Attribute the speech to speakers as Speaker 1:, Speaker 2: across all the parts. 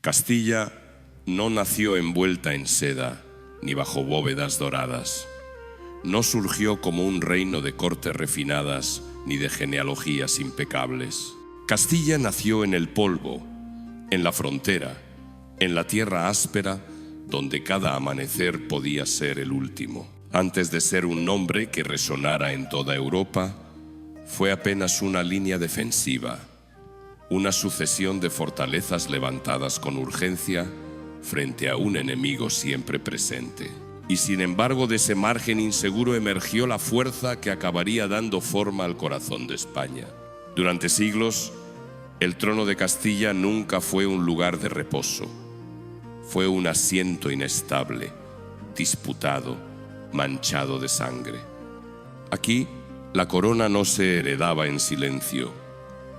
Speaker 1: Castilla no nació envuelta en seda ni bajo bóvedas doradas. No surgió como un reino de cortes refinadas ni de genealogías impecables. Castilla nació en el polvo, en la frontera, en la tierra áspera, donde cada amanecer podía ser el último. Antes de ser un nombre que resonara en toda Europa, fue apenas una línea defensiva, una sucesión de fortalezas levantadas con urgencia frente a un enemigo siempre presente. Y sin embargo, de ese margen inseguro emergió la fuerza que acabaría dando forma al corazón de España. Durante siglos, el trono de Castilla nunca fue un lugar de reposo. Fue un asiento inestable, disputado, manchado de sangre. Aquí, la corona no se heredaba en silencio,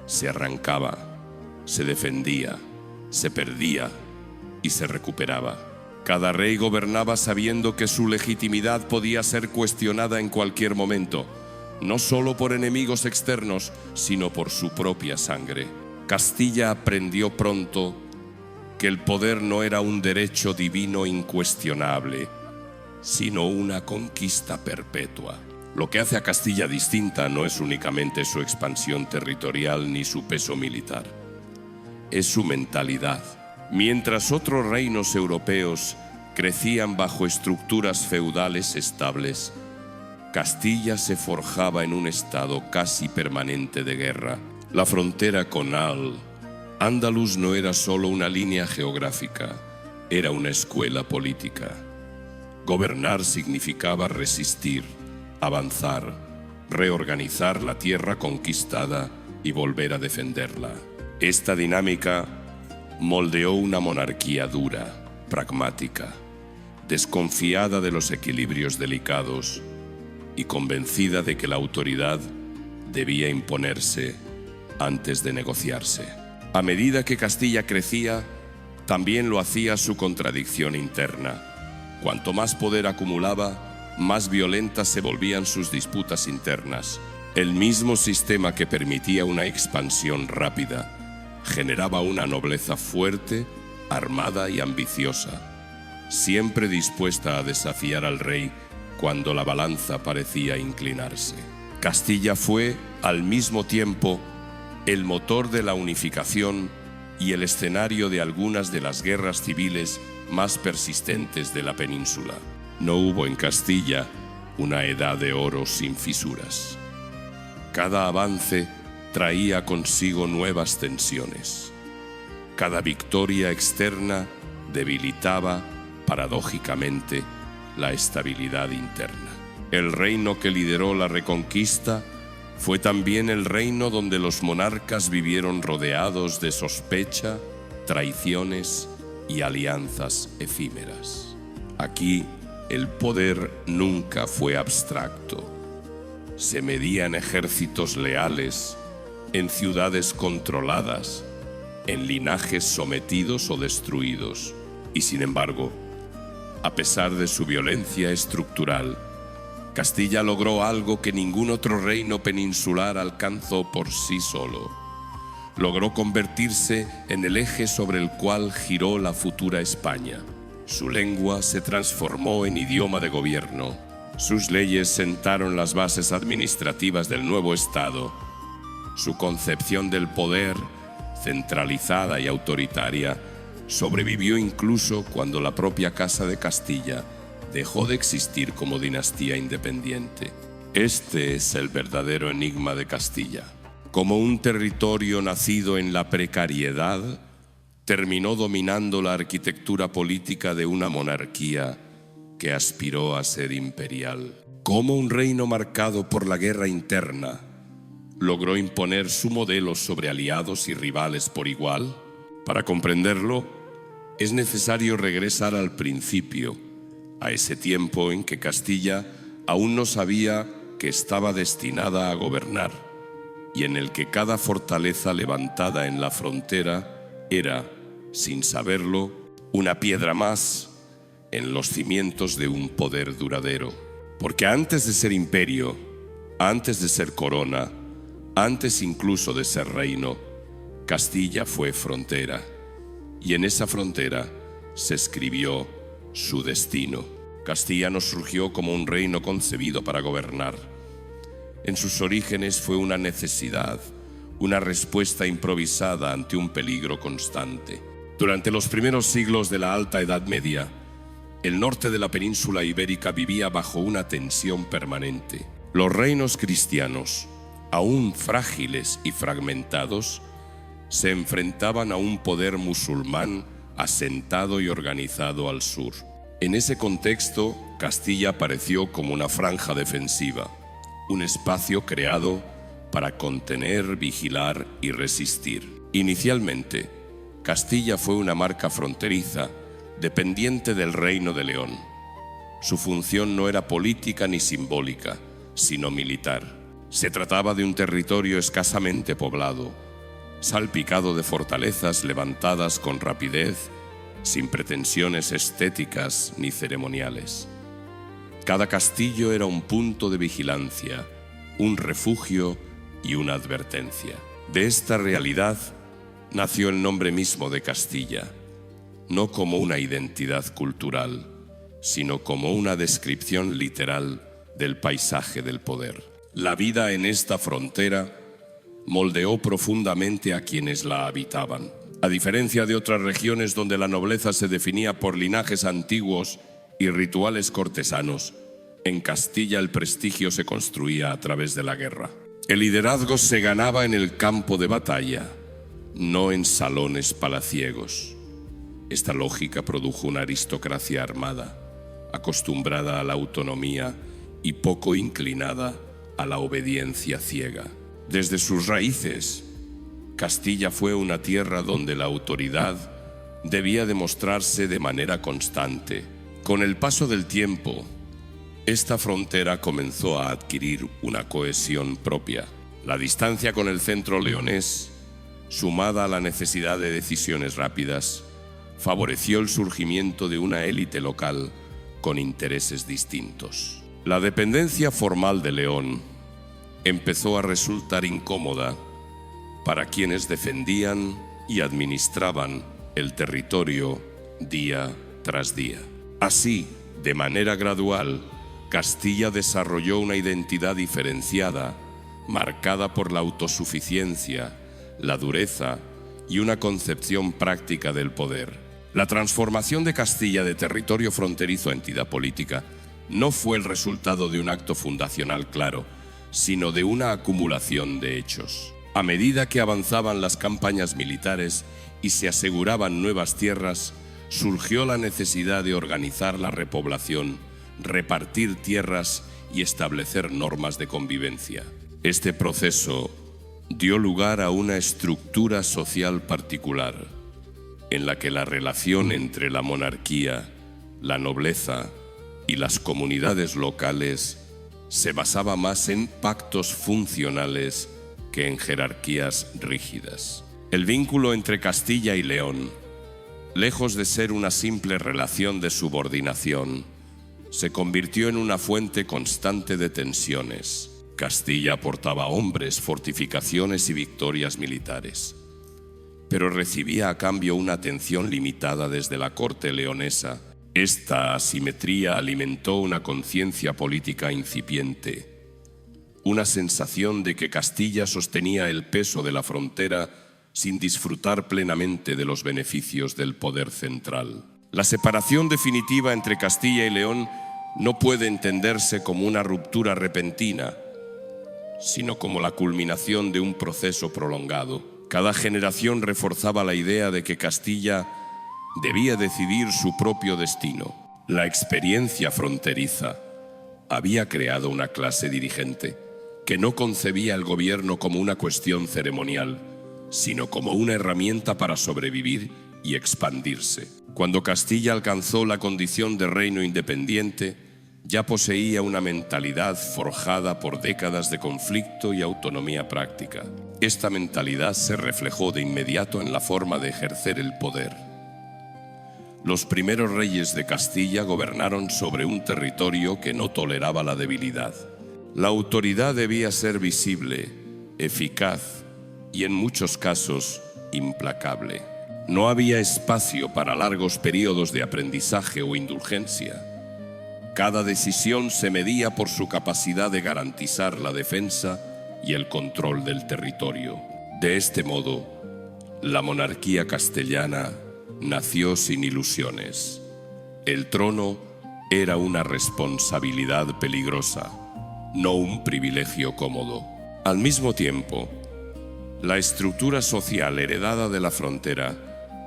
Speaker 1: se arrancaba, se defendía, se perdía y se recuperaba. Cada rey gobernaba sabiendo que su legitimidad podía ser cuestionada en cualquier momento, no solo por enemigos externos, sino por su propia sangre. Castilla aprendió pronto que el poder no era un derecho divino incuestionable, sino una conquista perpetua. Lo que hace a Castilla distinta no es únicamente su expansión territorial ni su peso militar, es su mentalidad. Mientras otros reinos europeos crecían bajo estructuras feudales estables, Castilla se forjaba en un estado casi permanente de guerra. La frontera con Al-Ándalus no era solo una línea geográfica, era una escuela política. Gobernar significaba resistir, avanzar, reorganizar la tierra conquistada y volver a defenderla. Esta dinámica moldeó una monarquía dura, pragmática, desconfiada de los equilibrios delicados y convencida de que la autoridad debía imponerse antes de negociarse. A medida que Castilla crecía, también lo hacía su contradicción interna. Cuanto más poder acumulaba, más violentas se volvían sus disputas internas. El mismo sistema que permitía una expansión rápida generaba una nobleza fuerte, armada y ambiciosa, siempre dispuesta a desafiar al rey cuando la balanza parecía inclinarse. Castilla fue, al mismo tiempo, el motor de la unificación y el escenario de algunas de las guerras civiles más persistentes de la península. No hubo en Castilla una edad de oro sin fisuras. Cada avance traía consigo nuevas tensiones. Cada victoria externa debilitaba, paradójicamente, la estabilidad interna. El reino que lideró la Reconquista fue también el reino donde los monarcas vivieron rodeados de sospecha, traiciones y alianzas efímeras. Aquí, el poder nunca fue abstracto. Se medía en ejércitos leales, en ciudades controladas, en linajes sometidos o destruidos. Y sin embargo, a pesar de su violencia estructural, Castilla logró algo que ningún otro reino peninsular alcanzó por sí solo. Logró convertirse en el eje sobre el cual giró la futura España. Su lengua se transformó en idioma de gobierno. Sus leyes sentaron las bases administrativas del nuevo Estado. Su concepción del poder, centralizada y autoritaria, sobrevivió incluso cuando la propia Casa de Castilla dejó de existir como dinastía independiente. Este es el verdadero enigma de Castilla. Como un territorio nacido en la precariedad, terminó dominando la arquitectura política de una monarquía que aspiró a ser imperial. Como un reino marcado por la guerra interna, logró imponer su modelo sobre aliados y rivales por igual. Para comprenderlo, es necesario regresar al principio, a ese tiempo en que Castilla aún no sabía que estaba destinada a gobernar y en el que cada fortaleza levantada en la frontera era, sin saberlo, una piedra más en los cimientos de un poder duradero. Porque antes de ser imperio, antes de ser corona, antes incluso de ser reino, Castilla fue frontera. y en esa frontera se escribió su destino. Castilla no surgió como un reino concebido para gobernar. En sus orígenes fue una necesidad, una respuesta improvisada ante un peligro constante. Durante los primeros siglos de la Alta Edad Media, el norte de la península ibérica vivía bajo una tensión permanente. Los reinos cristianos, aún frágiles y fragmentados, se enfrentaban a un poder musulmán asentado y organizado al sur. En ese contexto, Castilla apareció como una franja defensiva, un espacio creado para contener, vigilar y resistir. Inicialmente, Castilla fue una marca fronteriza dependiente del Reino de León. Su función no era política ni simbólica, sino militar. Se trataba de un territorio escasamente poblado, salpicado de fortalezas levantadas con rapidez, sin pretensiones estéticas ni ceremoniales. Cada castillo era un punto de vigilancia, un refugio y una advertencia. De esta realidad nació el nombre mismo de Castilla, no como una identidad cultural, sino como una descripción literal del paisaje del poder. La vida en esta frontera moldeó profundamente a quienes la habitaban. A diferencia de otras regiones donde la nobleza se definía por linajes antiguos y rituales cortesanos, en Castilla el prestigio se construía a través de la guerra. El liderazgo se ganaba en el campo de batalla, no en salones palaciegos. Esta lógica produjo una aristocracia armada, acostumbrada a la autonomía y poco inclinada a la obediencia ciega. Desde sus raíces, Castilla fue una tierra donde la autoridad debía demostrarse de manera constante. Con el paso del tiempo, esta frontera comenzó a adquirir una cohesión propia. La distancia con el centro leonés, sumada a la necesidad de decisiones rápidas, favoreció el surgimiento de una élite local con intereses distintos. La dependencia formal de León empezó a resultar incómoda para quienes defendían y administraban el territorio día tras día. Así, de manera gradual, Castilla desarrolló una identidad diferenciada, marcada por la autosuficiencia, la dureza y una concepción práctica del poder. La transformación de Castilla de territorio fronterizo a entidad política no fue el resultado de un acto fundacional claro, sino de una acumulación de hechos. A medida que avanzaban las campañas militares y se aseguraban nuevas tierras, surgió la necesidad de organizar la repoblación, repartir tierras y establecer normas de convivencia. Este proceso dio lugar a una estructura social particular, en la que la relación entre la monarquía, la nobleza y las comunidades locales se basaba más en pactos funcionales que en jerarquías rígidas. El vínculo entre Castilla y León, lejos de ser una simple relación de subordinación, se convirtió en una fuente constante de tensiones. Castilla aportaba hombres, fortificaciones y victorias militares, pero recibía a cambio una atención limitada desde la corte leonesa. Esta asimetría alimentó una conciencia política incipiente, una sensación de que Castilla sostenía el peso de la frontera sin disfrutar plenamente de los beneficios del poder central. La separación definitiva entre Castilla y León no puede entenderse como una ruptura repentina, sino como la culminación de un proceso prolongado. Cada generación reforzaba la idea de que Castilla debía decidir su propio destino. La experiencia fronteriza había creado una clase dirigente que no concebía el gobierno como una cuestión ceremonial, sino como una herramienta para sobrevivir y expandirse. Cuando Castilla alcanzó la condición de reino independiente, ya poseía una mentalidad forjada por décadas de conflicto y autonomía práctica. Esta mentalidad se reflejó de inmediato en la forma de ejercer el poder. Los primeros reyes de Castilla gobernaron sobre un territorio que no toleraba la debilidad. La autoridad debía ser visible, eficaz y en muchos casos implacable. No había espacio para largos periodos de aprendizaje o indulgencia. Cada decisión se medía por su capacidad de garantizar la defensa y el control del territorio. De este modo, la monarquía castellana nació sin ilusiones. El trono era una responsabilidad peligrosa, no un privilegio cómodo. Al mismo tiempo, la estructura social heredada de la frontera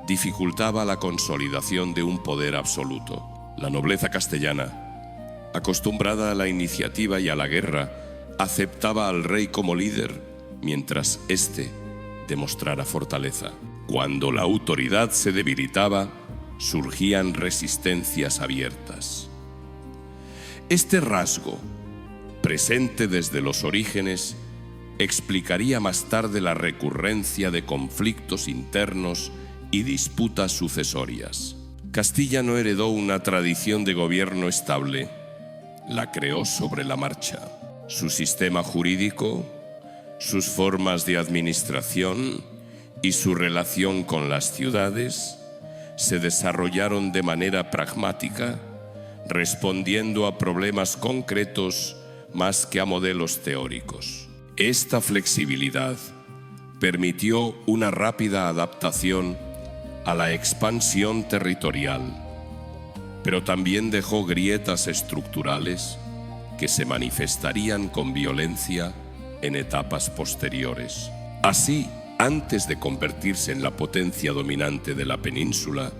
Speaker 1: dificultaba la consolidación de un poder absoluto. La nobleza castellana, acostumbrada a la iniciativa y a la guerra, aceptaba al rey como líder, mientras éste demostrara fortaleza. Cuando la autoridad se debilitaba, surgían resistencias abiertas. Este rasgo, presente desde los orígenes, explicaría más tarde la recurrencia de conflictos internos y disputas sucesorias. Castilla no heredó una tradición de gobierno estable, la creó sobre la marcha. Su sistema jurídico, sus formas de administración y su relación con las ciudades se desarrollaron de manera pragmática, respondiendo a problemas concretos más que a modelos teóricos. Esta flexibilidad permitió una rápida adaptación a la expansión territorial, pero también dejó grietas estructurales que se manifestarían con violencia en etapas posteriores. Así, antes de convertirse en la potencia dominante de la península,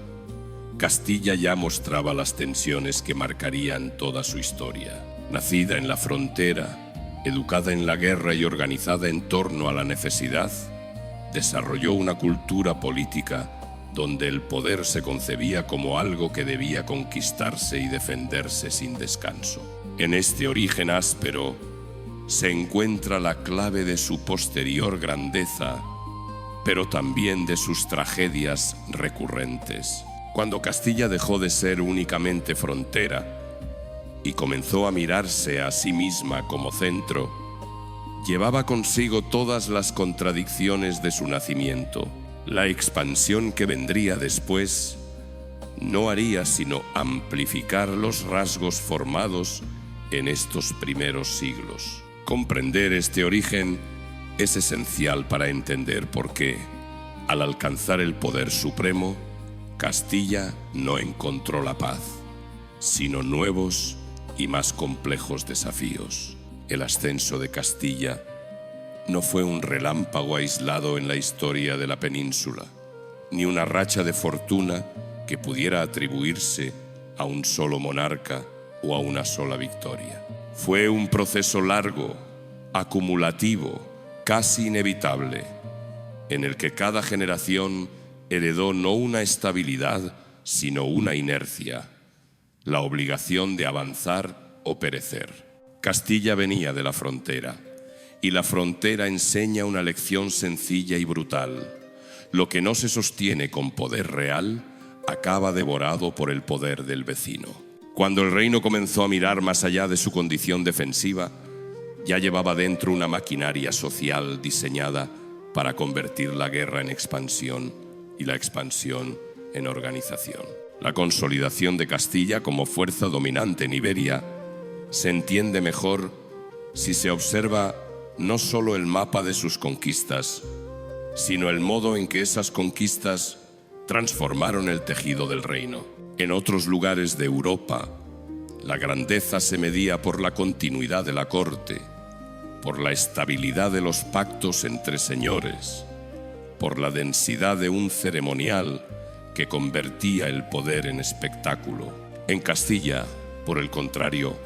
Speaker 1: Castilla ya mostraba las tensiones que marcarían toda su historia. Nacida en la frontera, educada en la guerra y organizada en torno a la necesidad, desarrolló una cultura política donde el poder se concebía como algo que debía conquistarse y defenderse sin descanso. En este origen áspero se encuentra la clave de su posterior grandeza, pero también de sus tragedias recurrentes. Cuando Castilla dejó de ser únicamente frontera y comenzó a mirarse a sí misma como centro, llevaba consigo todas las contradicciones de su nacimiento. La expansión que vendría después no haría sino amplificar los rasgos formados en estos primeros siglos. Comprender este origen es esencial para entender por qué, al alcanzar el poder supremo, Castilla no encontró la paz, sino nuevos y más complejos desafíos. El ascenso de Castilla no fue un relámpago aislado en la historia de la península, ni una racha de fortuna que pudiera atribuirse a un solo monarca o a una sola victoria. Fue un proceso largo, acumulativo, casi inevitable, en el que cada generación heredó no una estabilidad, sino una inercia, la obligación de avanzar o perecer. Castilla venía de la frontera, y la frontera enseña una lección sencilla y brutal. Lo que no se sostiene con poder real acaba devorado por el poder del vecino. Cuando el reino comenzó a mirar más allá de su condición defensiva, ya llevaba dentro una maquinaria social diseñada para convertir la guerra en expansión y la expansión en organización. La consolidación de Castilla como fuerza dominante en Iberia se entiende mejor si se observa no solo el mapa de sus conquistas, sino el modo en que esas conquistas transformaron el tejido del reino. En otros lugares de Europa, la grandeza se medía por la continuidad de la corte, por la estabilidad de los pactos entre señores, por la densidad de un ceremonial que convertía el poder en espectáculo. En Castilla, por el contrario,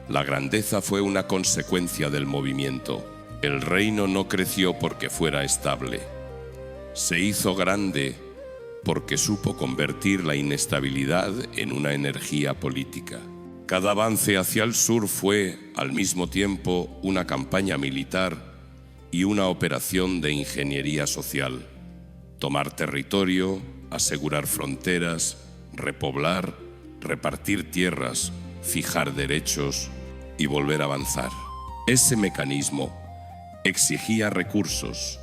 Speaker 1: la grandeza fue una consecuencia del movimiento. El reino no creció porque fuera estable. Se hizo grande porque supo convertir la inestabilidad en una energía política. Cada avance hacia el sur fue, al mismo tiempo, una campaña militar y una operación de ingeniería social. Tomar territorio, asegurar fronteras, repoblar, repartir tierras, fijar derechos y volver a avanzar. Ese mecanismo exigía recursos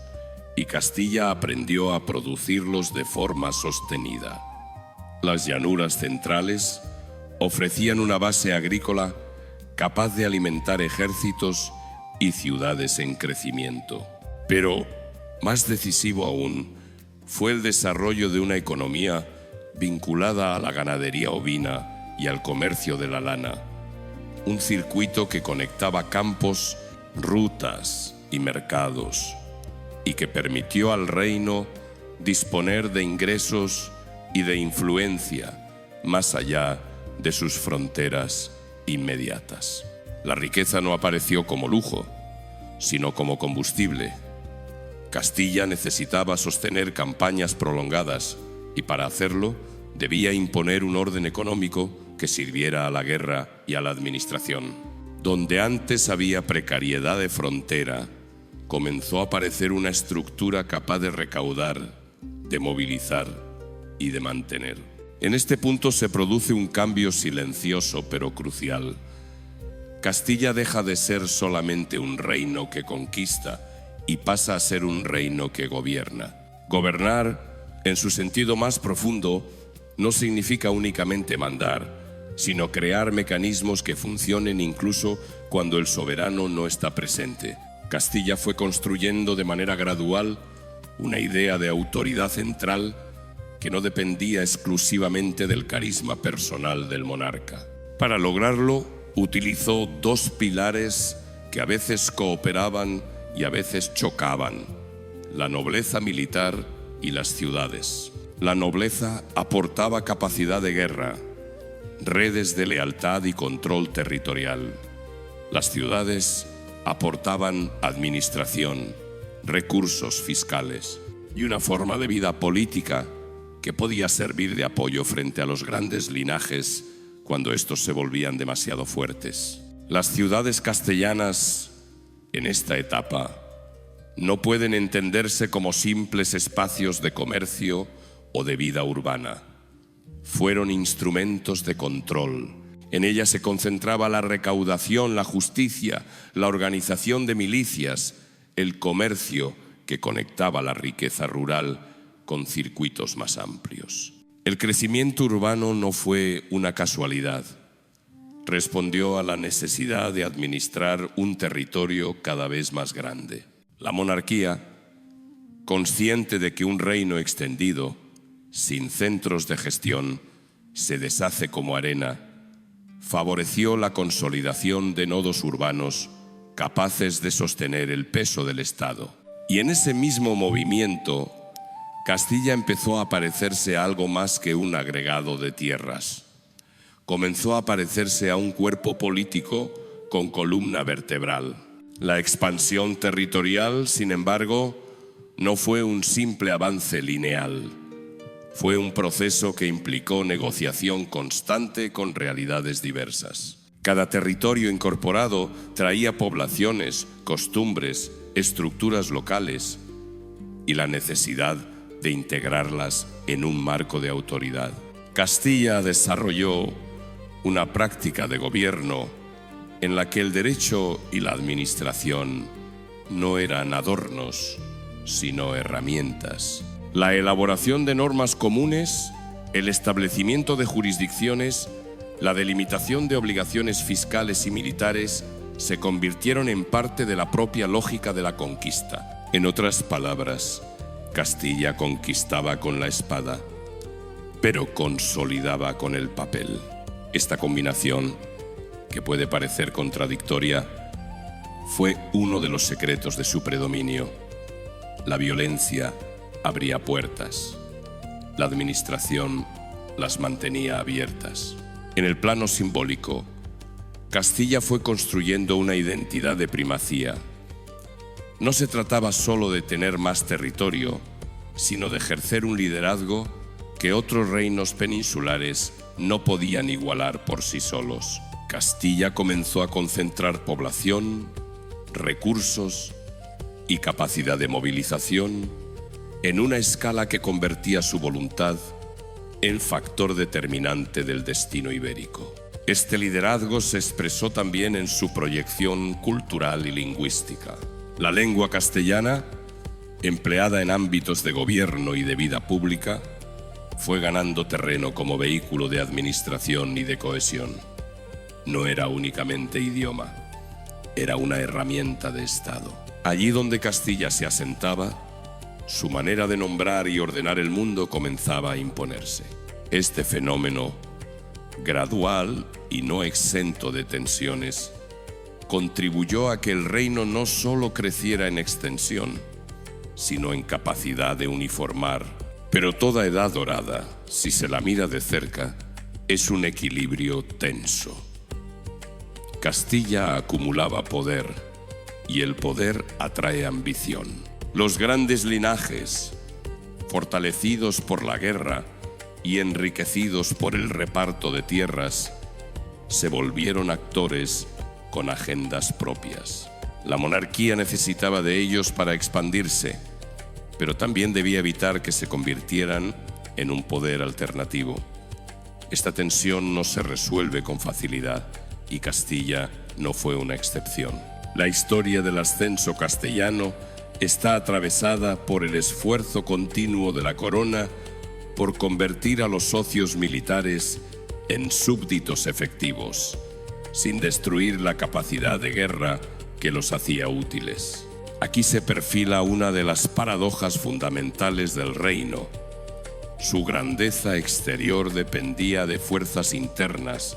Speaker 1: y Castilla aprendió a producirlos de forma sostenida. Las llanuras centrales ofrecían una base agrícola capaz de alimentar ejércitos y ciudades en crecimiento. Pero, más decisivo aún, fue el desarrollo de una economía vinculada a la ganadería ovina y al comercio de la lana, un circuito que conectaba campos, rutas y mercados, y que permitió al reino disponer de ingresos y de influencia más allá de sus fronteras inmediatas. La riqueza no apareció como lujo, sino como combustible. Castilla necesitaba sostener campañas prolongadas y para hacerlo debía imponer un orden económico que sirviera a la guerra y a la administración. Donde antes había precariedad de frontera, comenzó a aparecer una estructura capaz de recaudar, de movilizar y de mantener. En este punto se produce un cambio silencioso pero crucial. Castilla deja de ser solamente un reino que conquista y pasa a ser un reino que gobierna. Gobernar, en su sentido más profundo, no significa únicamente mandar, sino crear mecanismos que funcionen incluso cuando el soberano no está presente. Castilla fue construyendo de manera gradual una idea de autoridad central que no dependía exclusivamente del carisma personal del monarca. Para lograrlo, utilizó dos pilares que a veces cooperaban y a veces chocaban: la nobleza militar y las ciudades. La nobleza aportaba capacidad de guerra, redes de lealtad y control territorial. Las ciudades aportaban administración, recursos fiscales y una forma de vida política que podía servir de apoyo frente a los grandes linajes cuando estos se volvían demasiado fuertes. Las ciudades castellanas, en esta etapa, no pueden entenderse como simples espacios de comercio o de vida urbana. Fueron instrumentos de control. En ellas se concentraba la recaudación, la justicia, la organización de milicias, el comercio que conectaba la riqueza rural con circuitos más amplios. El crecimiento urbano no fue una casualidad. Respondió a la necesidad de administrar un territorio cada vez más grande. La monarquía, consciente de que un reino extendido, sin centros de gestión, se deshace como arena, favoreció la consolidación de nodos urbanos capaces de sostener el peso del Estado. Y en ese mismo movimiento, Castilla empezó a parecerse a algo más que un agregado de tierras. Comenzó a parecerse a un cuerpo político con columna vertebral. La expansión territorial, sin embargo, no fue un simple avance lineal. Fue un proceso que implicó negociación constante con realidades diversas. Cada territorio incorporado traía poblaciones, costumbres, estructuras locales y la necesidad de integrarlas en un marco de autoridad. Castilla desarrolló una práctica de gobierno en la que el derecho y la administración no eran adornos, sino herramientas. La elaboración de normas comunes, el establecimiento de jurisdicciones, la delimitación de obligaciones fiscales y militares se convirtieron en parte de la propia lógica de la conquista. En otras palabras, Castilla conquistaba con la espada, pero consolidaba con el papel. Esta combinación, que puede parecer contradictoria, fue uno de los secretos de su predominio. La violencia abría puertas, la administración las mantenía abiertas. En el plano simbólico, Castilla fue construyendo una identidad de primacía. No se trataba solo de tener más territorio, sino de ejercer un liderazgo que otros reinos peninsulares no podían igualar por sí solos. Castilla comenzó a concentrar población, recursos y capacidad de movilización en una escala que convertía su voluntad en factor determinante del destino ibérico. Este liderazgo se expresó también en su proyección cultural y lingüística. La lengua castellana empleada en ámbitos de gobierno y de vida pública, fue ganando terreno como vehículo de administración y de cohesión. No era únicamente idioma, era una herramienta de Estado. Allí donde Castilla se asentaba, su manera de nombrar y ordenar el mundo comenzaba a imponerse. Este fenómeno, gradual y no exento de tensiones, contribuyó a que el reino no solo creciera en extensión, sino en capacidad de uniformar. Pero toda edad dorada, si se la mira de cerca, es un equilibrio tenso. Castilla acumulaba poder, y el poder atrae ambición. Los grandes linajes, fortalecidos por la guerra y enriquecidos por el reparto de tierras, se volvieron actores con agendas propias. La monarquía necesitaba de ellos para expandirse, pero también debía evitar que se convirtieran en un poder alternativo. Esta tensión no se resuelve con facilidad, y Castilla no fue una excepción. La historia del ascenso castellano está atravesada por el esfuerzo continuo de la corona por convertir a los socios militares en súbditos efectivos, sin destruir la capacidad de guerra que los hacía útiles. Aquí se perfila una de las paradojas fundamentales del reino. Su grandeza exterior dependía de fuerzas internas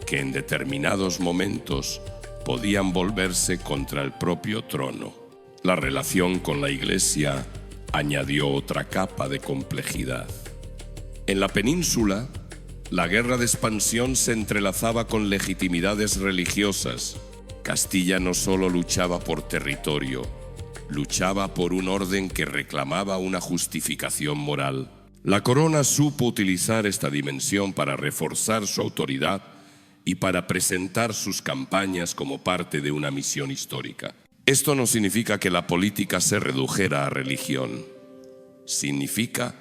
Speaker 1: que en determinados momentos podían volverse contra el propio trono. La relación con la Iglesia añadió otra capa de complejidad. En la península, la guerra de expansión se entrelazaba con legitimidades religiosas. Castilla no solo luchaba por territorio, luchaba por un orden que reclamaba una justificación moral. La corona supo utilizar esta dimensión para reforzar su autoridad y para presentar sus campañas como parte de una misión histórica. Esto no significa que la política se redujera a religión. Significa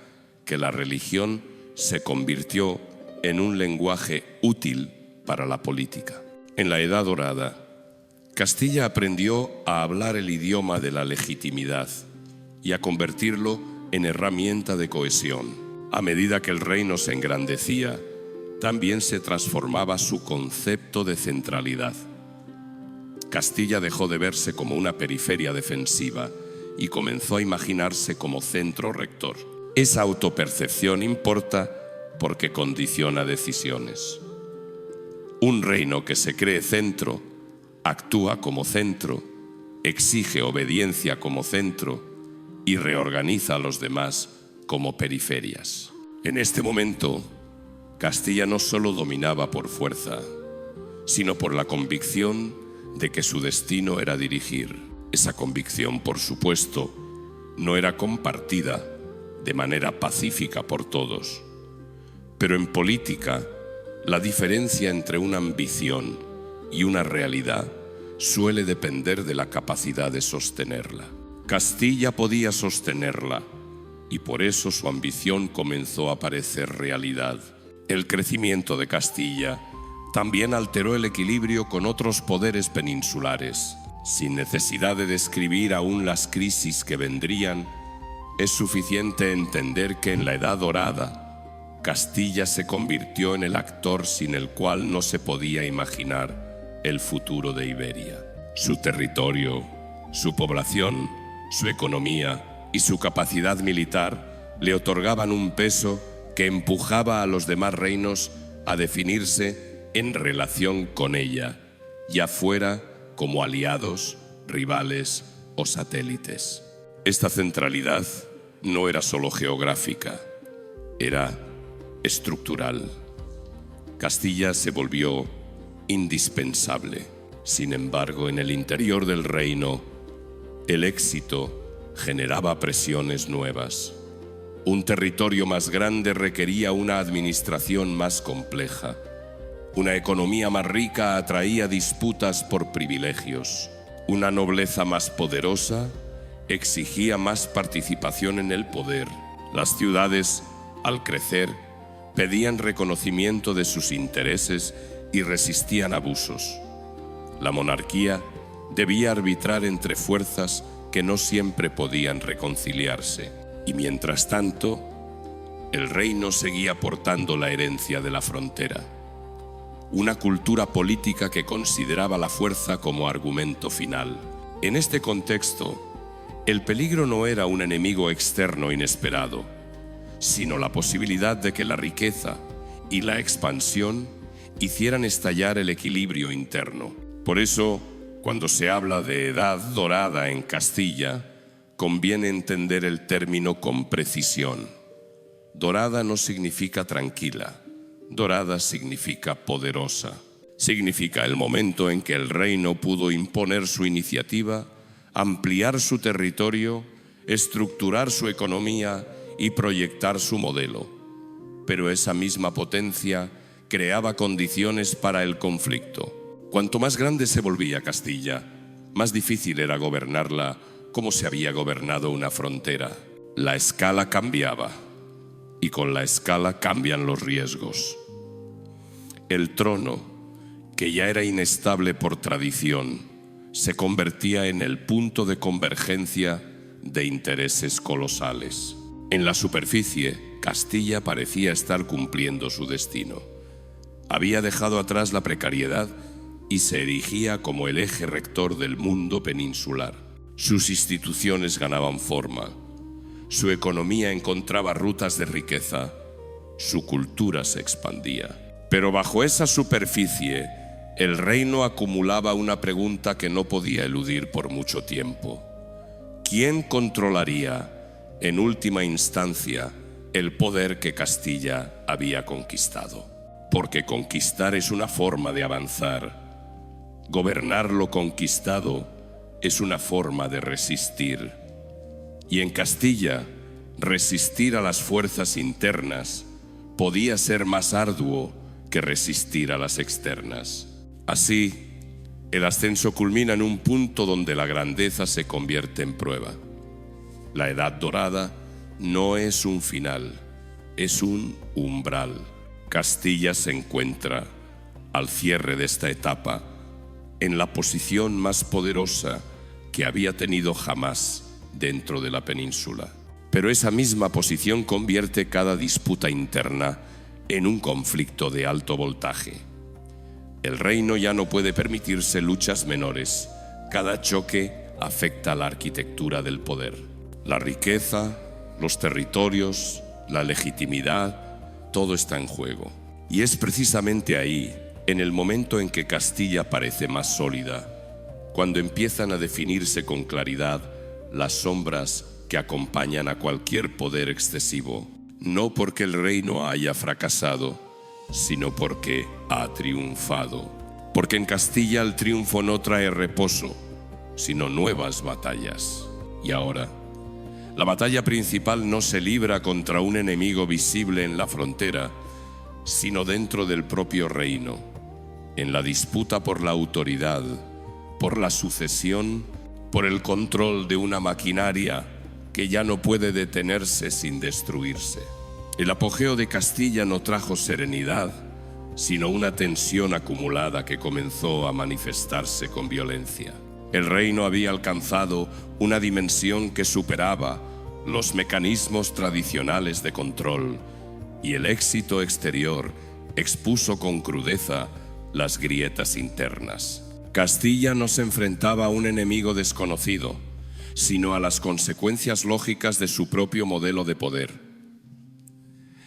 Speaker 1: que la religión se convirtió en un lenguaje útil para la política. En la Edad Dorada, Castilla aprendió a hablar el idioma de la legitimidad y a convertirlo en herramienta de cohesión. A medida que el reino se engrandecía, también se transformaba su concepto de centralidad. Castilla dejó de verse como una periferia defensiva y comenzó a imaginarse como centro rector. Esa autopercepción importa porque condiciona decisiones. Un reino que se cree centro, actúa como centro, exige obediencia como centro y reorganiza a los demás como periferias. En este momento, Castilla no solo dominaba por fuerza, sino por la convicción de que su destino era dirigir. Esa convicción, por supuesto, no era compartida de manera pacífica por todos. Pero en política, la diferencia entre una ambición y una realidad suele depender de la capacidad de sostenerla. Castilla podía sostenerla, y por eso su ambición comenzó a parecer realidad. El crecimiento de Castilla también alteró el equilibrio con otros poderes peninsulares. Sin necesidad de describir aún las crisis que vendrían, es suficiente entender que en la Edad Dorada, Castilla se convirtió en el actor sin el cual no se podía imaginar el futuro de Iberia. Su territorio, su población, su economía y su capacidad militar le otorgaban un peso que empujaba a los demás reinos a definirse en relación con ella, ya fuera como aliados, rivales o satélites. Esta centralidad no era solo geográfica, era estructural. Castilla se volvió indispensable. Sin embargo, en el interior del reino, el éxito generaba presiones nuevas. Un territorio más grande requería una administración más compleja. Una economía más rica atraía disputas por privilegios. Una nobleza más poderosa exigía más participación en el poder. Las ciudades, al crecer, pedían reconocimiento de sus intereses y resistían abusos. La monarquía debía arbitrar entre fuerzas que no siempre podían reconciliarse. Y mientras tanto, el reino seguía portando la herencia de la frontera, una cultura política que consideraba la fuerza como argumento final. En este contexto, el peligro no era un enemigo externo inesperado, sino la posibilidad de que la riqueza y la expansión hicieran estallar el equilibrio interno. Por eso, cuando se habla de Edad Dorada en Castilla, conviene entender el término con precisión. Dorada no significa tranquila, dorada significa poderosa. Significa el momento en que el reino pudo imponer su iniciativa, ampliar su territorio, estructurar su economía y proyectar su modelo. Pero esa misma potencia creaba condiciones para el conflicto. Cuanto más grande se volvía Castilla, más difícil era gobernarla como se había gobernado una frontera. La escala cambiaba, y con la escala cambian los riesgos. El trono, que ya era inestable por tradición, se convertía en el punto de convergencia de intereses colosales. En la superficie, Castilla parecía estar cumpliendo su destino. Había dejado atrás la precariedad y se erigía como el eje rector del mundo peninsular. Sus instituciones ganaban forma, su economía encontraba rutas de riqueza, su cultura se expandía. Pero bajo esa superficie, el reino acumulaba una pregunta que no podía eludir por mucho tiempo. ¿Quién controlaría, en última instancia, el poder que Castilla había conquistado? Porque conquistar es una forma de avanzar. Gobernar lo conquistado es una forma de resistir. Y en Castilla, resistir a las fuerzas internas podía ser más arduo que resistir a las externas. Así, el ascenso culmina en un punto donde la grandeza se convierte en prueba. La Edad Dorada no es un final, es un umbral. Castilla se encuentra, al cierre de esta etapa, en la posición más poderosa que había tenido jamás dentro de la península. Pero esa misma posición convierte cada disputa interna en un conflicto de alto voltaje. El reino ya no puede permitirse luchas menores. Cada choque afecta a la arquitectura del poder. La riqueza, los territorios, la legitimidad, todo está en juego. Y es precisamente ahí, en el momento en que Castilla parece más sólida, cuando empiezan a definirse con claridad las sombras que acompañan a cualquier poder excesivo, no porque el reino haya fracasado, sino porque ha triunfado. Porque en Castilla el triunfo no trae reposo, sino nuevas batallas. Y ahora, la batalla principal no se libra contra un enemigo visible en la frontera, sino dentro del propio reino, en la disputa por la autoridad, por la sucesión, por el control de una maquinaria que ya no puede detenerse sin destruirse. El apogeo de Castilla no trajo serenidad, sino una tensión acumulada que comenzó a manifestarse con violencia. El reino había alcanzado una dimensión que superaba los mecanismos tradicionales de control, y el éxito exterior expuso con crudeza las grietas internas. Castilla no se enfrentaba a un enemigo desconocido, sino a las consecuencias lógicas de su propio modelo de poder.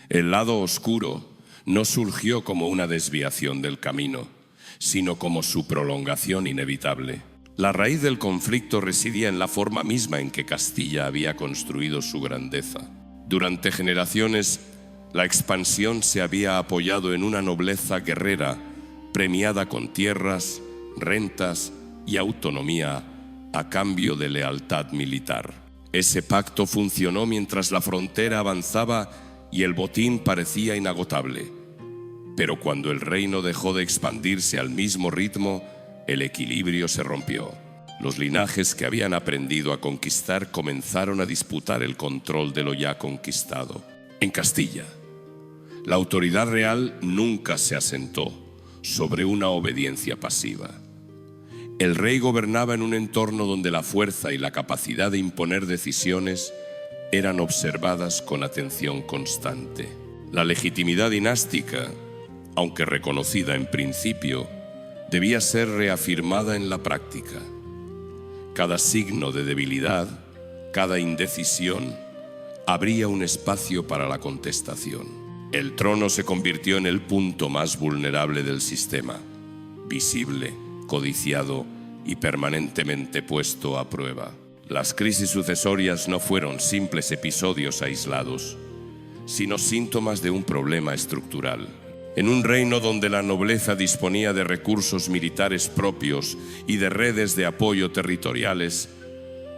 Speaker 1: El lado oscuro no surgió como una desviación del camino, sino como su prolongación inevitable. La raíz del conflicto residía en la forma misma en que Castilla había construido su grandeza. Durante generaciones, la expansión se había apoyado en una nobleza guerrera, premiada con tierras, rentas y autonomía a cambio de lealtad militar. Ese pacto funcionó mientras la frontera avanzaba y el botín parecía inagotable. Pero cuando el reino dejó de expandirse al mismo ritmo, el equilibrio se rompió. Los linajes que habían aprendido a conquistar comenzaron a disputar el control de lo ya conquistado. En Castilla, la autoridad real nunca se asentó sobre una obediencia pasiva. El rey gobernaba en un entorno donde la fuerza y la capacidad de imponer decisiones eran observadas con atención constante. La legitimidad dinástica, aunque reconocida en principio, debía ser reafirmada en la práctica. Cada signo de debilidad, cada indecisión, abría un espacio para la contestación. El trono se convirtió en el punto más vulnerable del sistema, visible, codiciado y permanentemente puesto a prueba. Las crisis sucesorias no fueron simples episodios aislados, sino síntomas de un problema estructural. En un reino donde la nobleza disponía de recursos militares propios y de redes de apoyo territoriales,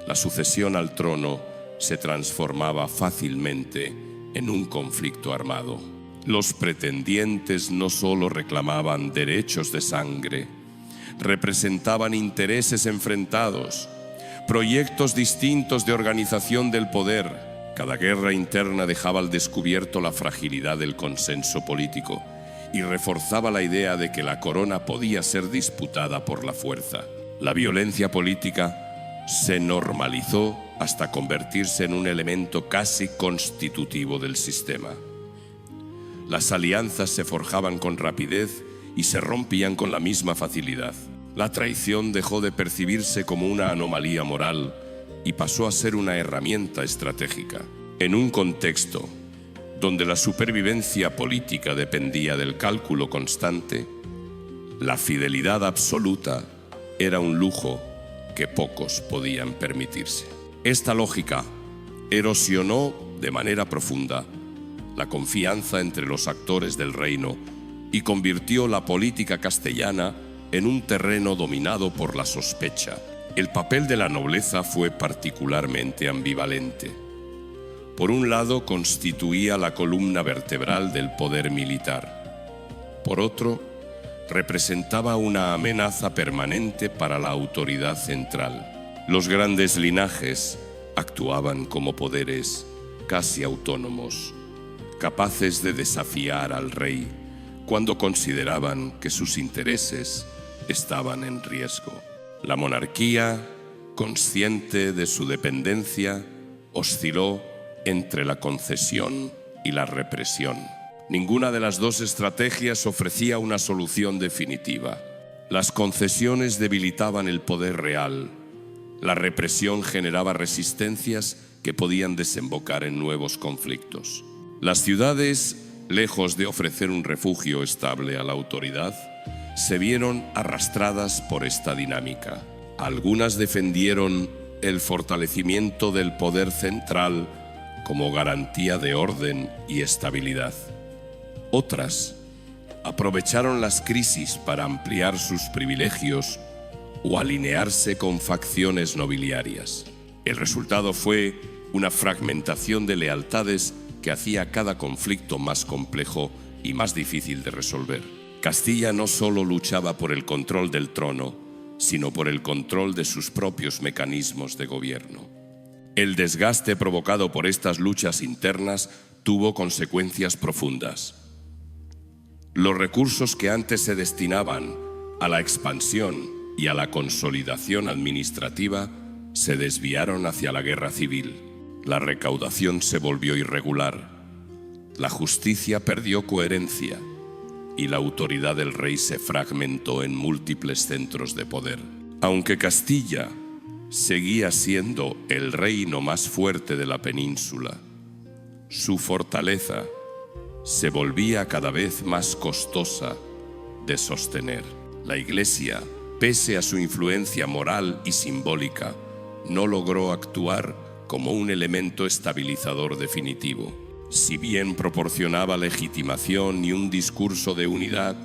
Speaker 1: la sucesión al trono se transformaba fácilmente en un conflicto armado. Los pretendientes no solo reclamaban derechos de sangre, representaban intereses enfrentados, proyectos distintos de organización del poder. Cada guerra interna dejaba al descubierto la fragilidad del consenso político y reforzaba la idea de que la corona podía ser disputada por la fuerza. La violencia política se normalizó hasta convertirse en un elemento casi constitutivo del sistema. Las alianzas se forjaban con rapidez y se rompían con la misma facilidad. La traición dejó de percibirse como una anomalía moral y pasó a ser una herramienta estratégica. En un contexto donde la supervivencia política dependía del cálculo constante, la fidelidad absoluta era un lujo que pocos podían permitirse. Esta lógica erosionó de manera profunda la confianza entre los actores del reino y convirtió la política castellana en un terreno dominado por la sospecha. El papel de la nobleza fue particularmente ambivalente. Por un lado, constituía la columna vertebral del poder militar. Por otro, representaba una amenaza permanente para la autoridad central. Los grandes linajes actuaban como poderes casi autónomos, capaces de desafiar al rey cuando consideraban que sus intereses estaban en riesgo. La monarquía, consciente de su dependencia, osciló entre la concesión y la represión. Ninguna de las dos estrategias ofrecía una solución definitiva. Las concesiones debilitaban el poder real. La represión generaba resistencias que podían desembocar en nuevos conflictos. Las ciudades, lejos de ofrecer un refugio estable a la autoridad, se vieron arrastradas por esta dinámica. Algunas defendieron el fortalecimiento del poder central como garantía de orden y estabilidad. Otras aprovecharon las crisis para ampliar sus privilegios o alinearse con facciones nobiliarias. El resultado fue una fragmentación de lealtades que hacía cada conflicto más complejo y más difícil de resolver. Castilla no solo luchaba por el control del trono, sino por el control de sus propios mecanismos de gobierno. El desgaste provocado por estas luchas internas tuvo consecuencias profundas. Los recursos que antes se destinaban a la expansión y a la consolidación administrativa se desviaron hacia la guerra civil. La recaudación se volvió irregular. La justicia perdió coherencia y la autoridad del rey se fragmentó en múltiples centros de poder. Aunque Castilla seguía siendo el reino más fuerte de la península, su fortaleza se volvía cada vez más costosa de sostener. La Iglesia, pese a su influencia moral y simbólica, no logró actuar como un elemento estabilizador definitivo. Si bien proporcionaba legitimación y un discurso de unidad,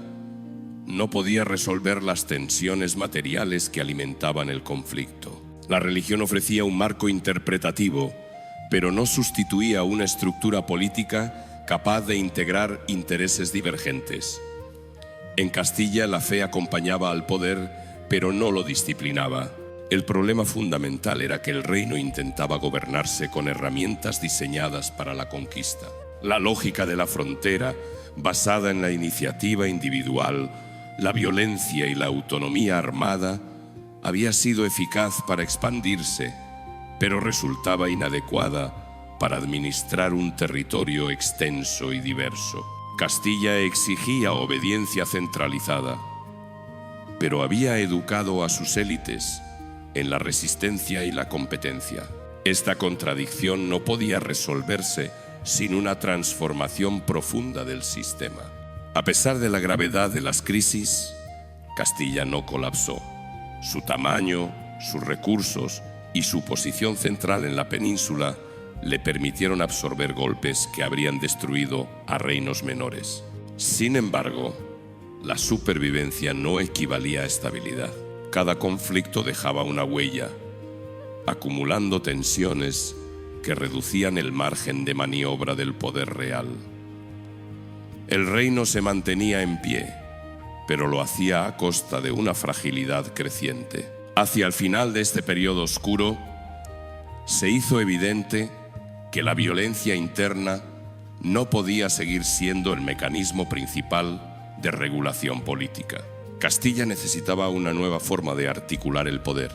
Speaker 1: no podía resolver las tensiones materiales que alimentaban el conflicto. La religión ofrecía un marco interpretativo, pero no sustituía una estructura política capaz de integrar intereses divergentes. En Castilla la fe acompañaba al poder, pero no lo disciplinaba. El problema fundamental era que el reino intentaba gobernarse con herramientas diseñadas para la conquista. La lógica de la frontera, basada en la iniciativa individual, la violencia y la autonomía armada, había sido eficaz para expandirse, pero resultaba inadecuada para administrar un territorio extenso y diverso. Castilla exigía obediencia centralizada, pero había educado a sus élites en la resistencia y la competencia. Esta contradicción no podía resolverse sin una transformación profunda del sistema. A pesar de la gravedad de las crisis, Castilla no colapsó. Su tamaño, sus recursos y su posición central en la península le permitieron absorber golpes que habrían destruido a reinos menores. Sin embargo, la supervivencia no equivalía a estabilidad. Cada conflicto dejaba una huella, acumulando tensiones que reducían el margen de maniobra del poder real. El reino se mantenía en pie, pero lo hacía a costa de una fragilidad creciente. Hacia el final de este periodo oscuro, se hizo evidente que la violencia interna no podía seguir siendo el mecanismo principal de regulación política. Castilla necesitaba una nueva forma de articular el poder,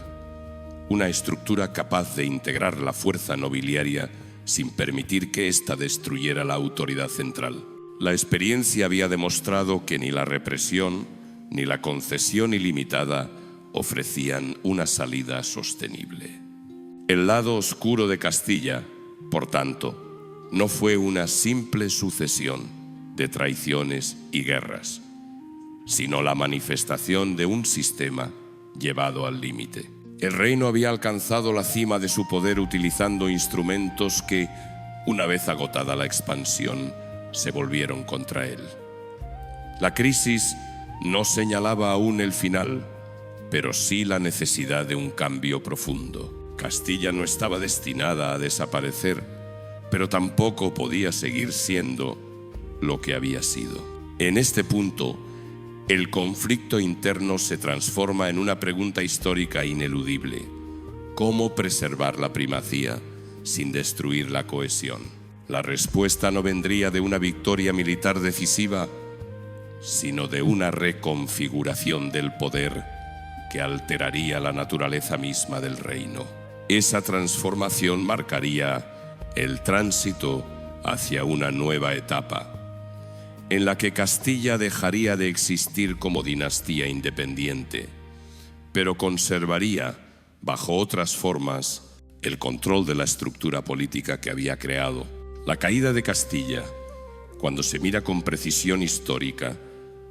Speaker 1: una estructura capaz de integrar la fuerza nobiliaria sin permitir que ésta destruyera la autoridad central. La experiencia había demostrado que ni la represión ni la concesión ilimitada ofrecían una salida sostenible. El lado oscuro de Castilla, por tanto, no fue una simple sucesión de traiciones y guerras, sino la manifestación de un sistema llevado al límite. El reino había alcanzado la cima de su poder utilizando instrumentos que, una vez agotada la expansión, se volvieron contra él. La crisis no señalaba aún el final, pero sí la necesidad de un cambio profundo. Castilla no estaba destinada a desaparecer, pero tampoco podía seguir siendo lo que había sido. En este punto, el conflicto interno se transforma en una pregunta histórica ineludible: ¿cómo preservar la primacía sin destruir la cohesión? La respuesta no vendría de una victoria militar decisiva, sino de una reconfiguración del poder que alteraría la naturaleza misma del reino. Esa transformación marcaría el tránsito hacia una nueva etapa, en la que Castilla dejaría de existir como dinastía independiente, pero conservaría, bajo otras formas, el control de la estructura política que había creado. La caída de Castilla, cuando se mira con precisión histórica,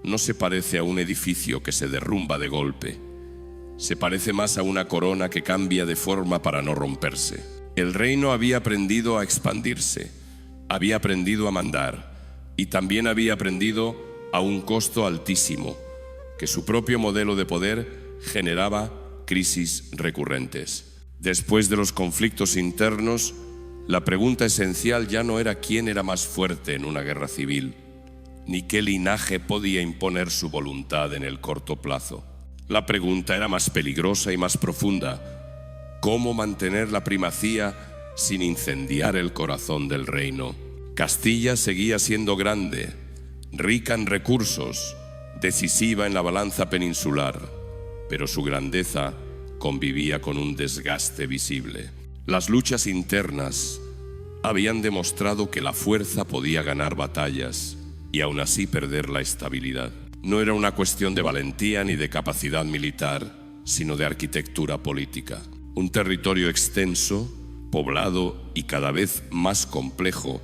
Speaker 1: no se parece a un edificio que se derrumba de golpe. Se parece más a una corona que cambia de forma para no romperse. El reino había aprendido a expandirse, había aprendido a mandar, y también había aprendido a un costo altísimo, que su propio modelo de poder generaba crisis recurrentes. Después de los conflictos internos, la pregunta esencial ya no era quién era más fuerte en una guerra civil, ni qué linaje podía imponer su voluntad en el corto plazo. La pregunta era más peligrosa y más profunda: ¿cómo mantener la primacía sin incendiar el corazón del reino? Castilla seguía siendo grande, rica en recursos, decisiva en la balanza peninsular, pero su grandeza convivía con un desgaste visible. Las luchas internas habían demostrado que la fuerza podía ganar batallas y aún así perder la estabilidad. No era una cuestión de valentía ni de capacidad militar, sino de arquitectura política. Un territorio extenso, poblado y cada vez más complejo,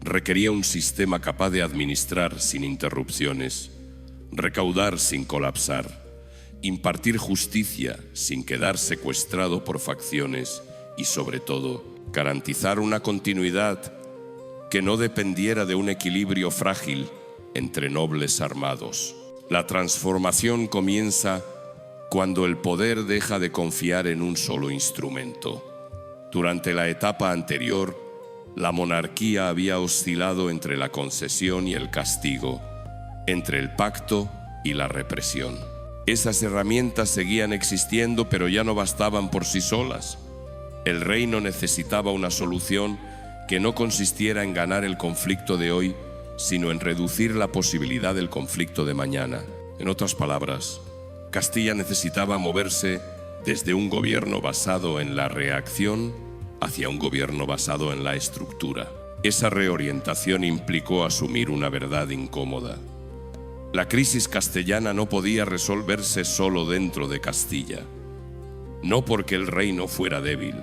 Speaker 1: requería un sistema capaz de administrar sin interrupciones, recaudar sin colapsar, impartir justicia sin quedar secuestrado por facciones y, sobre todo, garantizar una continuidad que no dependiera de un equilibrio frágil entre nobles armados. La transformación comienza cuando el poder deja de confiar en un solo instrumento. Durante la etapa anterior, la monarquía había oscilado entre la concesión y el castigo, entre el pacto y la represión. Esas herramientas seguían existiendo, pero ya no bastaban por sí solas. El reino necesitaba una solución que no consistiera en ganar el conflicto de hoy, sino en reducir la posibilidad del conflicto de mañana. En otras palabras, Castilla necesitaba moverse desde un gobierno basado en la reacción hacia un gobierno basado en la estructura. Esa reorientación implicó asumir una verdad incómoda. La crisis castellana no podía resolverse solo dentro de Castilla, no porque el reino fuera débil,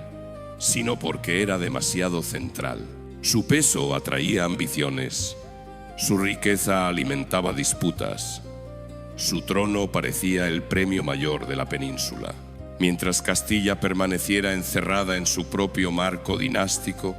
Speaker 1: sino porque era demasiado central. Su peso atraía ambiciones, su riqueza alimentaba disputas, su trono parecía el premio mayor de la península. Mientras Castilla permaneciera encerrada en su propio marco dinástico,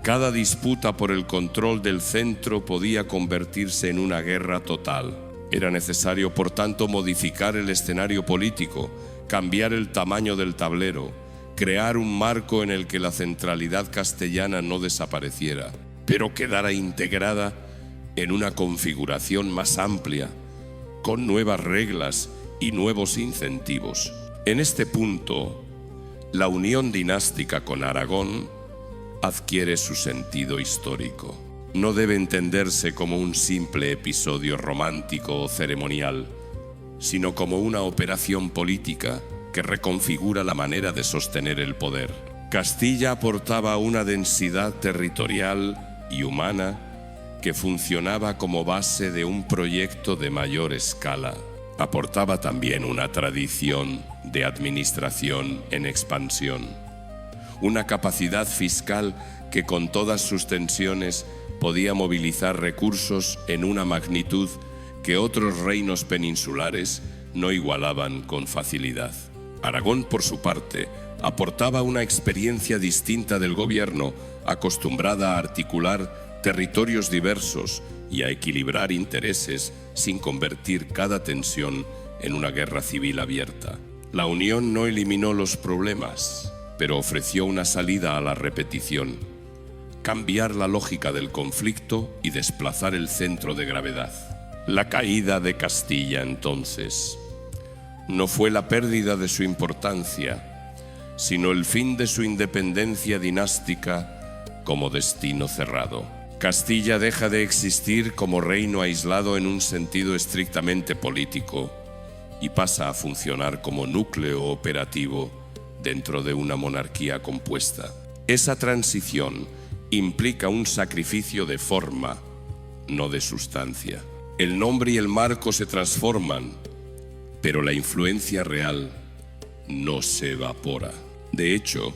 Speaker 1: cada disputa por el control del centro podía convertirse en una guerra total. Era necesario, por tanto, modificar el escenario político, cambiar el tamaño del tablero, crear un marco en el que la centralidad castellana no desapareciera, pero quedara integrada en una configuración más amplia, con nuevas reglas y nuevos incentivos. En este punto, la unión dinástica con Aragón adquiere su sentido histórico. No debe entenderse como un simple episodio romántico o ceremonial, sino como una operación política que reconfigura la manera de sostener el poder. Castilla aportaba una densidad territorial y humana que funcionaba como base de un proyecto de mayor escala. Aportaba también una tradición de administración en expansión, una capacidad fiscal que con todas sus tensiones podía movilizar recursos en una magnitud que otros reinos peninsulares no igualaban con facilidad. Aragón, por su parte, aportaba una experiencia distinta del gobierno, acostumbrada a articular territorios diversos y a equilibrar intereses sin convertir cada tensión en una guerra civil abierta. La unión no eliminó los problemas, pero ofreció una salida a la repetición, cambiar la lógica del conflicto y desplazar el centro de gravedad. La caída de Castilla, entonces, no fue la pérdida de su importancia, sino el fin de su independencia dinástica como destino cerrado. Castilla deja de existir como reino aislado en un sentido estrictamente político y pasa a funcionar como núcleo operativo dentro de una monarquía compuesta. Esa transición implica un sacrificio de forma, no de sustancia. El nombre y el marco se transforman, pero la influencia real no se evapora. De hecho,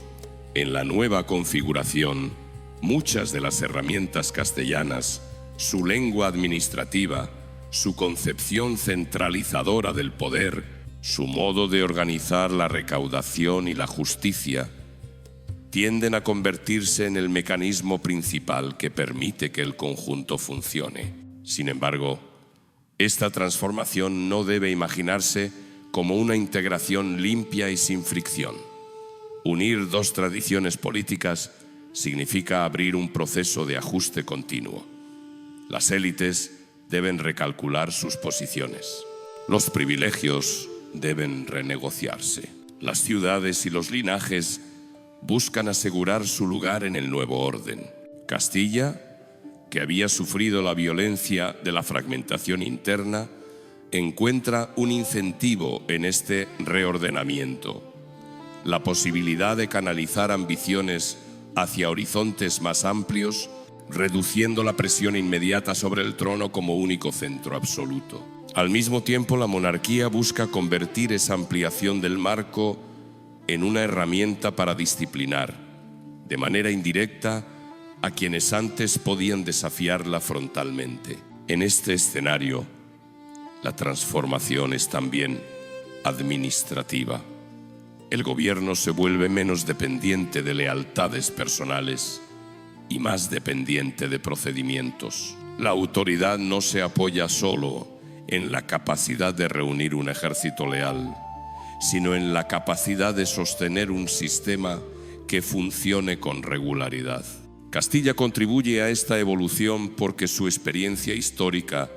Speaker 1: en la nueva configuración, muchas de las herramientas castellanas, su lengua administrativa, su concepción centralizadora del poder, su modo de organizar la recaudación y la justicia, tienden a convertirse en el mecanismo principal que permite que el conjunto funcione. Sin embargo, esta transformación no debe imaginarse como una integración limpia y sin fricción. Unir dos tradiciones políticas significa abrir un proceso de ajuste continuo. Las élites deben recalcular sus posiciones. Los privilegios deben renegociarse. Las ciudades y los linajes buscan asegurar su lugar en el nuevo orden. Castilla, que había sufrido la violencia de la fragmentación interna, encuentra un incentivo en este reordenamiento: la posibilidad de canalizar ambiciones hacia horizontes más amplios, reduciendo la presión inmediata sobre el trono como único centro absoluto. Al mismo tiempo, la monarquía busca convertir esa ampliación del marco en una herramienta para disciplinar, de manera indirecta, a quienes antes podían desafiarla frontalmente. En este escenario, la transformación es también administrativa. El gobierno se vuelve menos dependiente de lealtades personales y más dependiente de procedimientos. La autoridad no se apoya solo en la capacidad de reunir un ejército leal, sino en la capacidad de sostener un sistema que funcione con regularidad. Castilla contribuye a esta evolución porque su experiencia histórica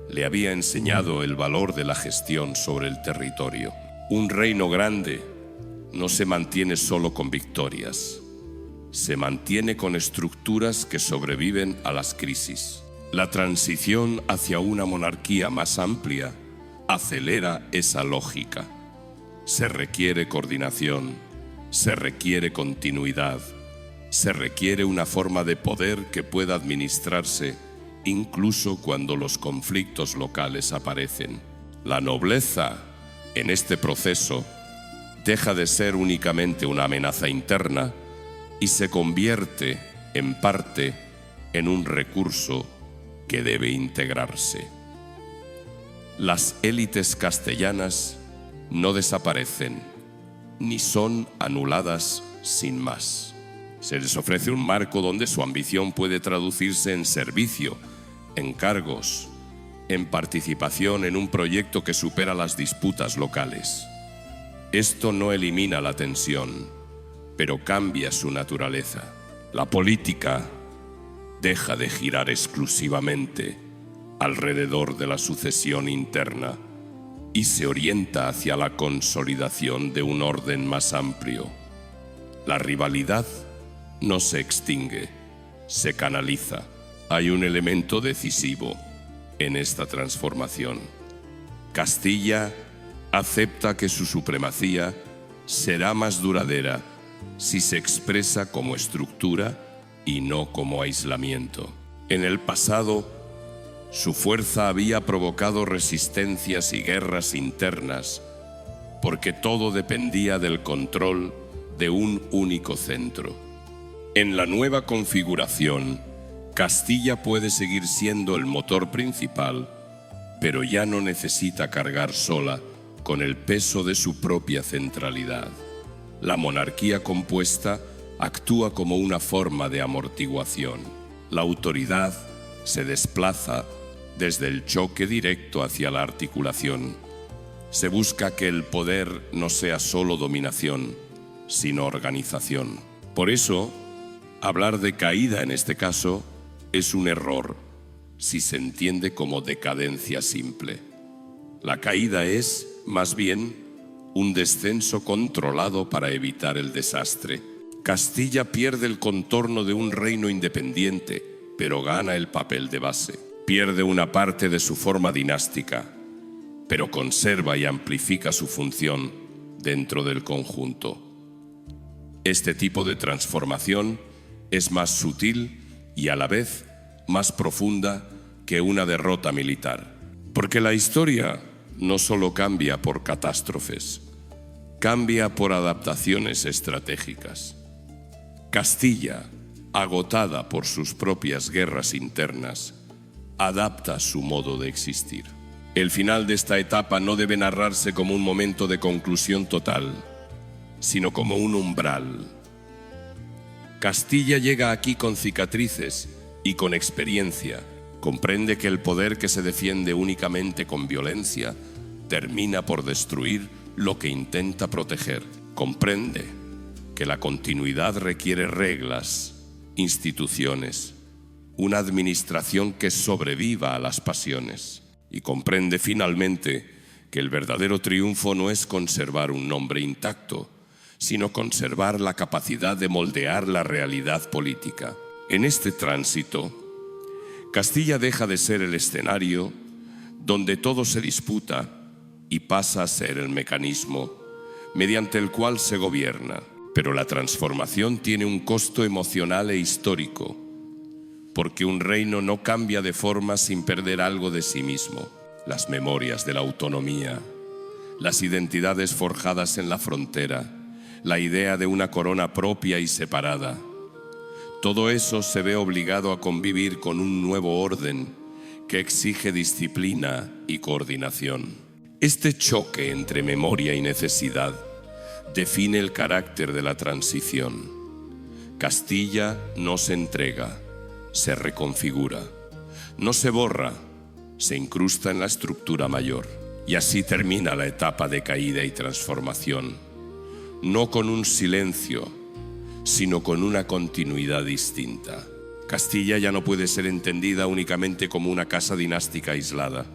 Speaker 1: le había enseñado el valor de la gestión sobre el territorio. Un reino grande no se mantiene solo con victorias, se mantiene con estructuras que sobreviven a las crisis. La transición hacia una monarquía más amplia acelera esa lógica. Se requiere coordinación, se requiere continuidad, se requiere una forma de poder que pueda administrarse incluso cuando los conflictos locales aparecen. La nobleza en este proceso deja de ser únicamente una amenaza interna y se convierte, en parte, en un recurso que debe integrarse. Las élites castellanas no desaparecen, ni son anuladas sin más. Se les ofrece un marco donde su ambición puede traducirse en servicio, en cargos, en participación en un proyecto que supera las disputas locales. Esto no elimina la tensión, pero cambia su naturaleza. La política deja de girar exclusivamente alrededor de la sucesión interna y se orienta hacia la consolidación de un orden más amplio. La rivalidad no se extingue, se canaliza. Hay un elemento decisivo en esta transformación. Castilla acepta que su supremacía será más duradera si se expresa como estructura y no como aislamiento. En el pasado, su fuerza había provocado resistencias y guerras internas, porque todo dependía del control de un único centro. En la nueva configuración, Castilla puede seguir siendo el motor principal, pero ya no necesita cargar sola con el peso de su propia centralidad. La monarquía compuesta actúa como una forma de amortiguación. La autoridad se desplaza desde el choque directo hacia la articulación. Se busca que el poder no sea solo dominación, sino organización. Por eso, hablar de caída en este caso es un error si se entiende como decadencia simple. La caída es, más bien, un descenso controlado para evitar el desastre. Castilla pierde el contorno de un reino independiente, pero gana el papel de base. Pierde una parte de su forma dinástica, pero conserva y amplifica su función dentro del conjunto. Este tipo de transformación es más sutil y a la vez más profunda que una derrota militar. Porque la historia no solo cambia por catástrofes, cambia por adaptaciones estratégicas. Castilla, agotada por sus propias guerras internas, adapta su modo de existir. El final de esta etapa no debe narrarse como un momento de conclusión total, sino como un umbral. Castilla llega aquí con cicatrices y con experiencia. Comprende que el poder que se defiende únicamente con violencia termina por destruir lo que intenta proteger. Comprende que la continuidad requiere reglas, instituciones, una administración que sobreviva a las pasiones. Y comprende finalmente que el verdadero triunfo no es conservar un nombre intacto, sino conservar la capacidad de moldear la realidad política. En este tránsito, Castilla deja de ser el escenario donde todo se disputa y pasa a ser el mecanismo mediante el cual se gobierna. Pero la transformación tiene un costo emocional e histórico, porque un reino no cambia de forma sin perder algo de sí mismo. Las memorias de la autonomía, las identidades forjadas en la frontera, la idea de una corona propia y separada. Todo eso se ve obligado a convivir con un nuevo orden que exige disciplina y coordinación. Este choque entre memoria y necesidad define el carácter de la transición. Castilla no se entrega, se reconfigura. No se borra, se incrusta en la estructura mayor. Y así termina la etapa de caída y transformación. No con un silencio, sino con una continuidad distinta. Castilla ya no puede ser entendida únicamente como una casa dinástica aislada,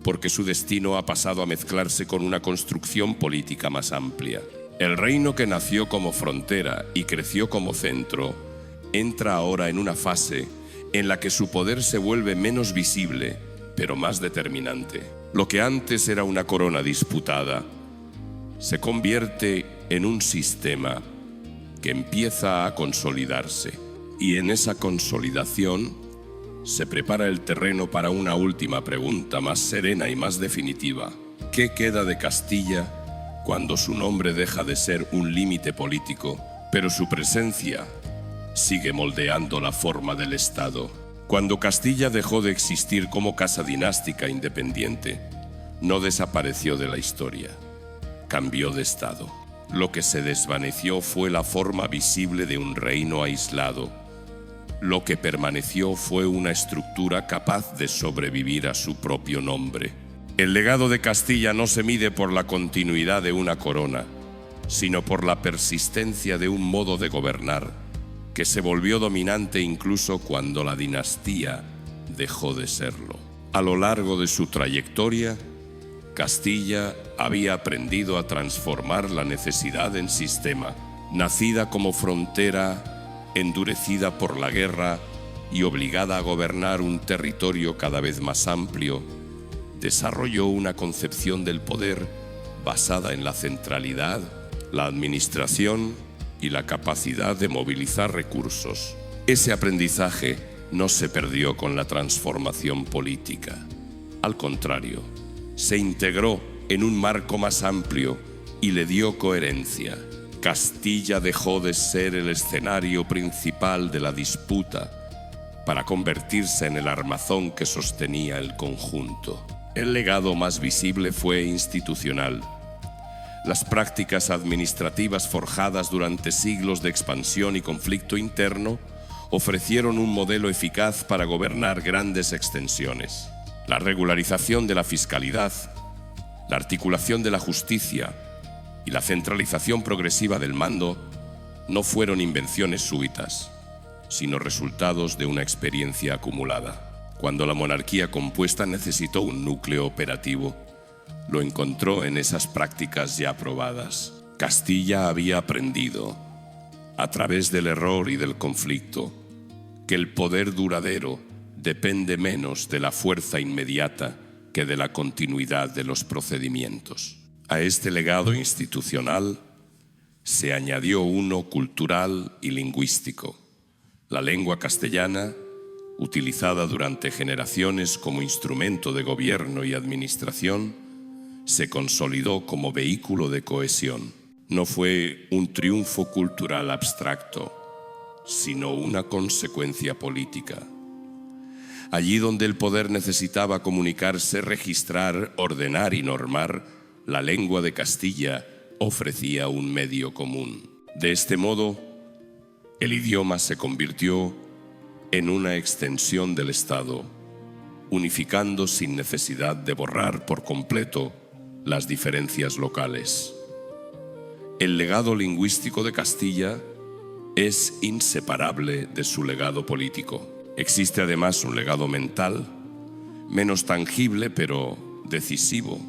Speaker 1: porque su destino ha pasado a mezclarse con una construcción política más amplia. El reino que nació como frontera y creció como centro, entra ahora en una fase en la que su poder se vuelve menos visible, pero más determinante. Lo que antes era una corona disputada, se convierte en un sistema que empieza a consolidarse, y en esa consolidación se prepara el terreno para una última pregunta más serena y más definitiva. ¿Qué queda de Castilla cuando su nombre deja de ser un límite político, pero su presencia sigue moldeando la forma del Estado? Cuando Castilla dejó de existir como casa dinástica independiente, no desapareció de la historia, cambió de Estado. Lo que se desvaneció fue la forma visible de un reino aislado. Lo que permaneció fue una estructura capaz de sobrevivir a su propio nombre. El legado de Castilla no se mide por la continuidad de una corona, sino por la persistencia de un modo de gobernar que se volvió dominante incluso cuando la dinastía dejó de serlo. A lo largo de su trayectoria, Castilla había aprendido a transformar la necesidad en sistema. Nacida como frontera, endurecida por la guerra y obligada a gobernar un territorio cada vez más amplio, desarrolló una concepción del poder basada en la centralidad, la administración y la capacidad de movilizar recursos. Ese aprendizaje no se perdió con la transformación política. Al contrario, se integró en un marco más amplio y le dio coherencia. Castilla dejó de ser el escenario principal de la disputa para convertirse en el armazón que sostenía el conjunto. El legado más visible fue institucional. Las prácticas administrativas forjadas durante siglos de expansión y conflicto interno ofrecieron un modelo eficaz para gobernar grandes extensiones. La regularización de la fiscalidad, la articulación de la justicia y la centralización progresiva del mando no fueron invenciones súbitas, sino resultados de una experiencia acumulada. Cuando la monarquía compuesta necesitó un núcleo operativo, lo encontró en esas prácticas ya probadas. Castilla había aprendido, a través del error y del conflicto, que el poder duradero depende menos de la fuerza inmediata que de la continuidad de los procedimientos. A este legado institucional se añadió uno cultural y lingüístico. La lengua castellana, utilizada durante generaciones como instrumento de gobierno y administración, se consolidó como vehículo de cohesión. No fue un triunfo cultural abstracto, sino una consecuencia política. Allí donde el poder necesitaba comunicarse, registrar, ordenar y normar, la lengua de Castilla ofrecía un medio común. De este modo, el idioma se convirtió en una extensión del Estado, unificando sin necesidad de borrar por completo las diferencias locales. El legado lingüístico de Castilla es inseparable de su legado político. Existe además un legado mental, menos tangible pero decisivo.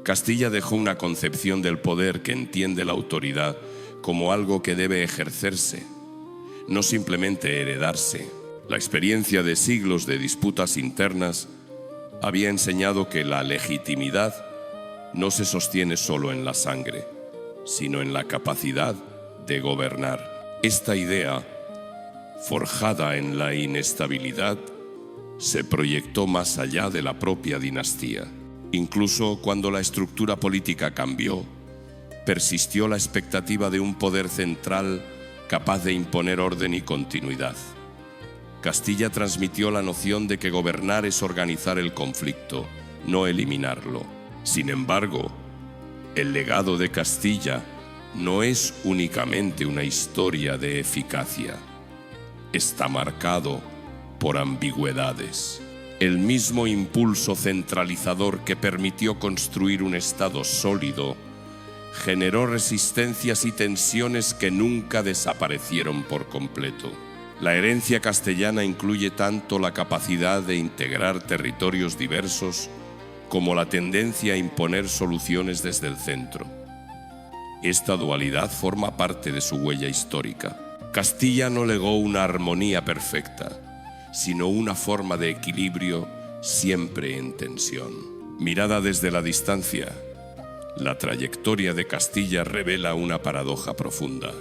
Speaker 1: Castilla dejó una concepción del poder que entiende la autoridad como algo que debe ejercerse, no simplemente heredarse. La experiencia de siglos de disputas internas había enseñado que la legitimidad no se sostiene solo en la sangre, sino en la capacidad de gobernar. Esta idea, forjada en la inestabilidad, se proyectó más allá de la propia dinastía. Incluso cuando la estructura política cambió, persistió la expectativa de un poder central capaz de imponer orden y continuidad. Castilla transmitió la noción de que gobernar es organizar el conflicto, no eliminarlo. Sin embargo, el legado de Castilla no es únicamente una historia de eficacia. Está marcado por ambigüedades. El mismo impulso centralizador que permitió construir un Estado sólido generó resistencias y tensiones que nunca desaparecieron por completo. La herencia castellana incluye tanto la capacidad de integrar territorios diversos como la tendencia a imponer soluciones desde el centro. Esta dualidad forma parte de su huella histórica. Castilla no legó una armonía perfecta, sino una forma de equilibrio siempre en tensión. Mirada desde la distancia, La trayectoria de Castilla revela una paradoja profunda.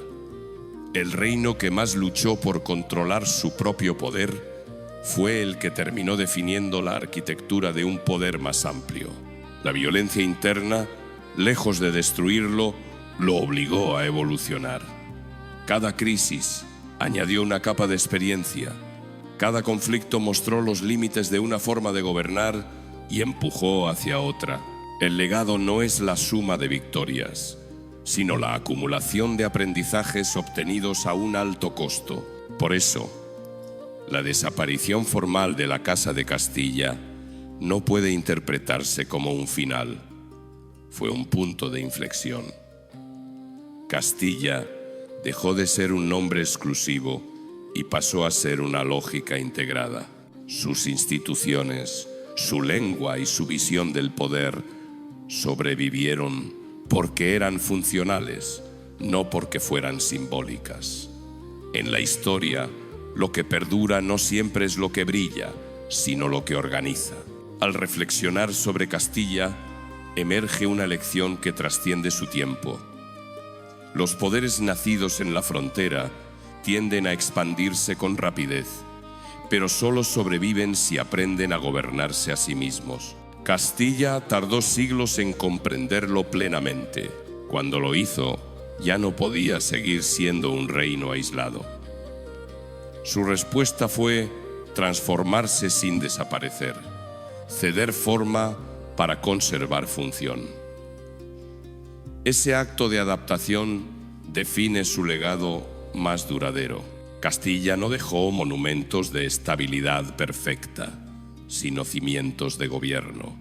Speaker 1: El reino que más luchó por controlar su propio poder fue el que terminó definiendo la arquitectura de un poder más amplio. La violencia interna, lejos de destruirlo, lo obligó a evolucionar. Cada crisis añadió una capa de experiencia. Cada conflicto mostró los límites de una forma de gobernar y empujó hacia otra. El legado no es la suma de victorias, sino la acumulación de aprendizajes obtenidos a un alto costo. Por eso, la desaparición formal de la Casa de Castilla no puede interpretarse como un final. Fue un punto de inflexión. Castilla dejó de ser un nombre exclusivo y pasó a ser una lógica integrada. Sus instituciones, su lengua y su visión del poder sobrevivieron porque eran funcionales, no porque fueran simbólicas. En la historia, lo que perdura no siempre es lo que brilla, sino lo que organiza. Al reflexionar sobre Castilla, emerge una lección que trasciende su tiempo. Los poderes nacidos en la frontera tienden a expandirse con rapidez, pero solo sobreviven si aprenden a gobernarse a sí mismos. Castilla tardó siglos en comprenderlo plenamente. Cuando lo hizo, ya no podía seguir siendo un reino aislado. Su respuesta fue transformarse sin desaparecer, ceder forma para conservar función. Ese acto de adaptación define su legado más duradero. Castilla no dejó monumentos de estabilidad perfecta, sino cimientos de gobierno.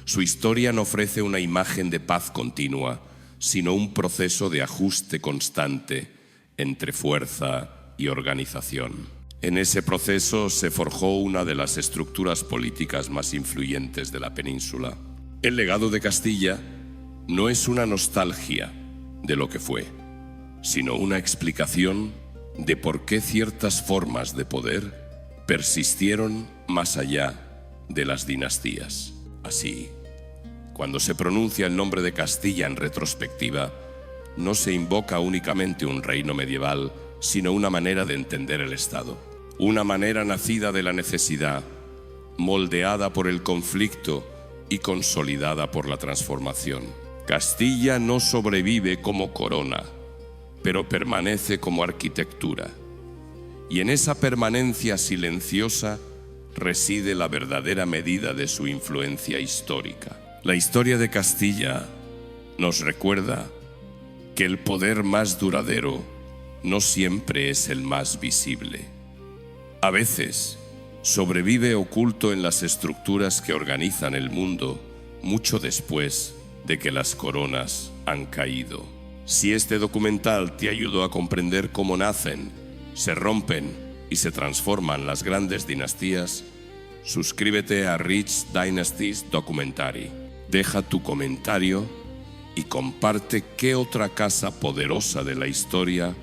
Speaker 1: Su historia no ofrece una imagen de paz continua, sino un proceso de ajuste constante entre fuerza y organización. En ese proceso se forjó una de las estructuras políticas más influyentes de la península. El legado de Castilla no es una nostalgia de lo que fue, sino una explicación de por qué ciertas formas de poder persistieron más allá de las dinastías. Así, cuando se pronuncia el nombre de Castilla en retrospectiva, no se invoca únicamente un reino medieval, sino una manera de entender el Estado. Una manera nacida de la necesidad, moldeada por el conflicto y consolidada por la transformación. Castilla no sobrevive como corona, pero permanece como arquitectura. Y en esa permanencia silenciosa reside la verdadera medida de su influencia histórica. La historia de Castilla nos recuerda que el poder más duradero no siempre es el más visible. A veces sobrevive oculto en las estructuras que organizan el mundo mucho después de que las coronas han caído. Si este documental te ayudó a comprender cómo nacen, se rompen y se transforman las grandes dinastías, suscríbete a Rich Dynasties Documentary. Deja tu comentario y comparte qué otra casa poderosa de la historia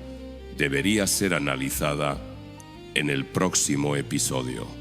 Speaker 1: debería ser analizada en el próximo episodio.